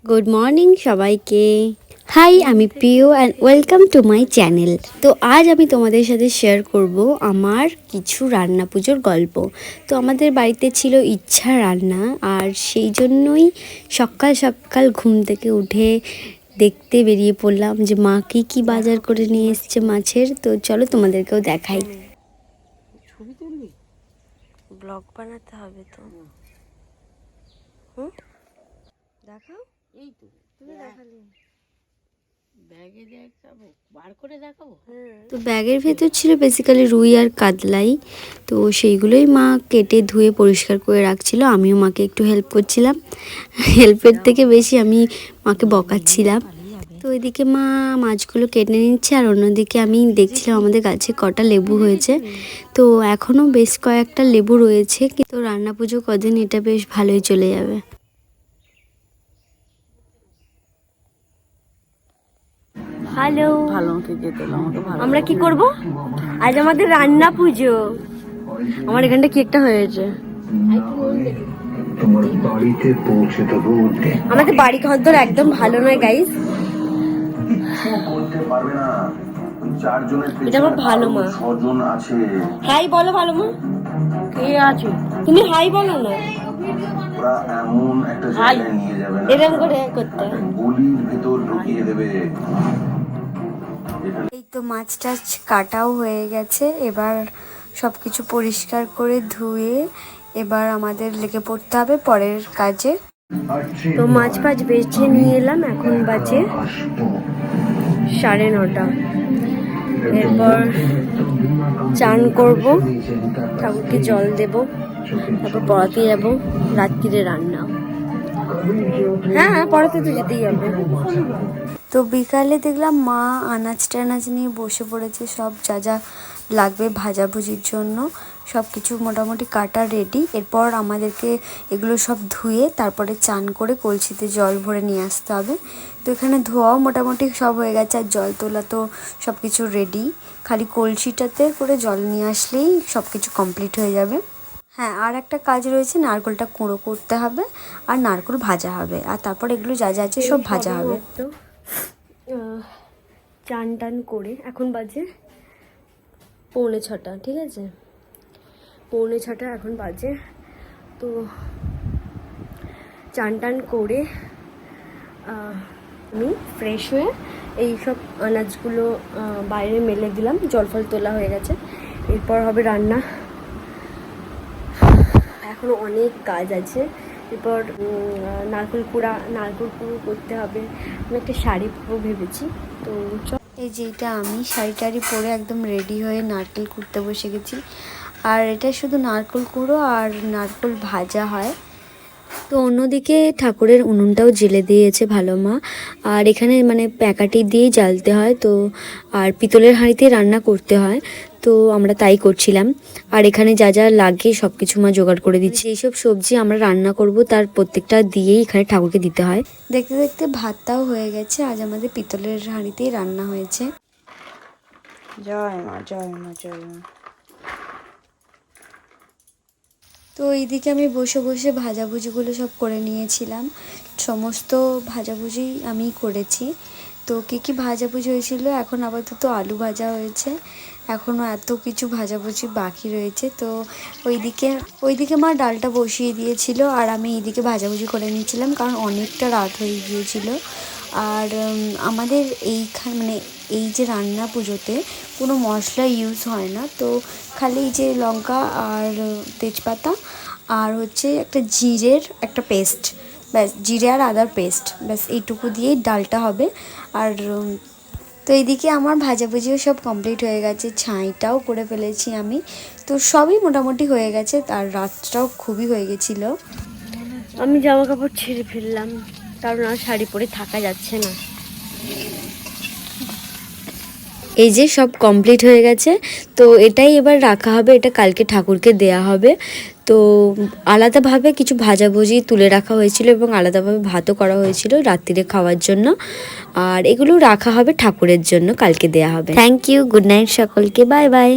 Good morning সবাইকে। High, আমি প্রিয় and welcome to my channel. তো আজ আমি তোমাদের সাথে শেয়ার করব আমার কিছু রান্না পুজোর গল্প। তো আমাদের বাড়িতে ছিল ইচ্ছা রান্না, আর সেই জন্যই সকাল সকাল ঘুম থেকে উঠে দেখতে বেরিয়ে পড়লাম যে মা কী কী বাজার করে নিয়ে এসছে মাছের। তো চলো তোমাদেরকেও দেখাই। ছবি তুলবি, ব্লগ বানাতে হবে তো। দেখাও। এই তো তুমি দেখালে ব্যাগে দেখাবো, বার করে দেখাবো। তো ব্যাগের ভেতর ছিল বেসিক্যালি রুই আর কাতলাই। তো সেইগুলোই মা কেটে ধুয়ে পরিষ্কার করে রাখছিল, আমিও মাকে একটু হেল্প করছিলাম। হেল্পের থেকে বেশি আমি মাকে বকাচ্ছিলাম। তো এদিকে মা মাছগুলো কেটে নিচ্ছে, আর অন্যদিকে আমি দেখছিলাম আমাদের গাছে কটা লেবু হয়েছে। তো এখনও বেশ কয়েকটা লেবু রয়েছে, কিন্তু রান্না পুজো কদিন এটা বেশ ভালোই চলে যাবে। হ্যালো, আমরা কি করব আজ? আমাদের রান্না পুজো। আমার এখানটা কি একটা হয়েছে। আমাদের বাড়ি ঘর একদম ভালো নয় গাইস। এটা আমার ভালো মা। হাই বলো ভালো মা। কে আছে? তুমি হাই বলো না। এরকম করে করতে এই তো মাছ টাছ কাটাও হয়ে গেছে। এবার সবকিছু পরিষ্কার করে ধুয়ে এবার আমাদের লেগে পড়তে হবে পরের কাজে। তো মাছ ফাছ বেছে নিয়ে এলাম, এখন বাজে 9:30। এরপর চান করব, ঠাকুরকে জল দেব, তারপর পড়াতে যাব, রাত্রিরে রান্না। হ্যাঁ, পড়াতে তো যেতেই হবে। তো বিকালে দেখলাম মা আনাজ টানাজ নিয়ে বসে পড়েছে, সব যা যা লাগবে ভাজাভুজির জন্য সব কিছু মোটামুটি কাটা রেডি। এরপর আমাদেরকে এগুলো সব ধুয়ে তারপরে চান করে কলসিতে জল ভরে নিয়ে আসতে হবে। তো এখানে ধোয়াও মোটামুটি সব হয়ে গেছে, আর জল তোলা তো সব কিছু রেডি, খালি কলসিটাতে করে জল নিয়ে আসলেই সব কিছু কমপ্লিট হয়ে যাবে। হ্যাঁ, আর একটা কাজ রয়েছে, নারকেলটা কুঁড়ো করতে হবে আর নারকেল ভাজা হবে, আর তারপর এগুলো যা যা আছে সব ভাজা হবে। তো চান টান করে এখন বাজে 6:45, ঠিক আছে, 6:45 এখন বাজে। তো চান টান করে আমি ফ্রেশ হয়ে এই সব আনাজগুলো বাইরে মেলে দিলাম, জল ফল তোলা হয়ে গেছে। এরপর হবে রান্না, এখনও অনেক কাজ আছে। এরপর নারকেল কুড়ো করতে হবে। আমি একটা শাড়ি পরবো ভেবেছি। তো এই যে এটা আমি শাড়ি টাড়ি পরে একদম রেডি হয়ে নারকেল কুড়তে বসে গেছি। আর এটা শুধু নারকেল কুড়ো আর নারকেল ভাজা হয়। তো অন্যদিকে ঠাকুরের উনুনটাও জ্বেলে দিয়েছে ভালো মা, আর এখানে মানে প্যাকাটি দিয়েই জ্বালতে হয়। তো আর পিতলের হাঁড়িতে রান্না করতে হয়, তো আমরা তাই করছিলাম। আর এখানে যা যা লাগে সব কিছু মা জোগাড় করে দিচ্ছে। এইসব সবজি আমরা রান্না করব তার প্রত্যেকটা দিয়েই এখানে ঠাকুরকে দিতে হয়। দেখতে দেখতে ভাতটাও হয়ে গেছে। আজ আমাদের পিতলের হাঁড়িতেই রান্না হয়েছে। জয় মা, জয় মা, জয় মা। তো এইদিকে আমি বসে বসে ভাজাভুজিগুলো সব করে নিয়েছিলাম, সমস্ত ভাজাভুজি আমি করেছি। তো কী কী ভাজাভুজি হয়েছিল, এখন আপাতত আলু ভাজা হয়েছে, এখনও এত কিছু ভাজাভুজি বাকি রয়েছে। তো ওইদিকে মা ডালটা বসিয়ে দিয়েছিল, আর আমি এইদিকে ভাজাভুজি করে নিয়েছিলাম, কারণ অনেকটা রাত হয়ে গিয়েছিল। আর আমাদের মানে এই যে রান্না পুজোতে কোনো মশলা ইউজ হয় না, তো খালি এই যে লঙ্কা আর তেজপাতা আর হচ্ছে একটা জিরের একটা পেস্ট, ব্যাস, জিরে আর আদার পেস্ট, ব্যাস এইটুকু দিয়েই ডালটা হবে। আর তো এইদিকে আমার ভাজাভুজিও সব কমপ্লিট হয়ে গেছে, ছাইটাও করে ফেলেছি আমি। তো সবই মোটামুটি হয়ে গেছে, আর রাতটাও খুবই হয়ে গেছিলো। আমি জামা কাপড় ছেড়ে ফেললাম, কারণ আর শাড়ি পরে থাকা যাচ্ছে না। এই যে সব কমপ্লিট হয়ে গেছে, তো এটাই এবার রাখা হবে, এটা কালকে ঠাকুরকে দেয়া হবে। তো আলাদাভাবে কিছু ভাজাভুজি তুলে রাখা হয়েছিল এবং আলাদাভাবে ভাতও করা হয়েছিল রাত্রিরে খাওয়ার জন্য, আর এগুলো রাখা হবে ঠাকুরের জন্য, কালকে দেয়া হবে। থ্যাংক ইউ, গুড নাইট সকলকে, বাই বাই।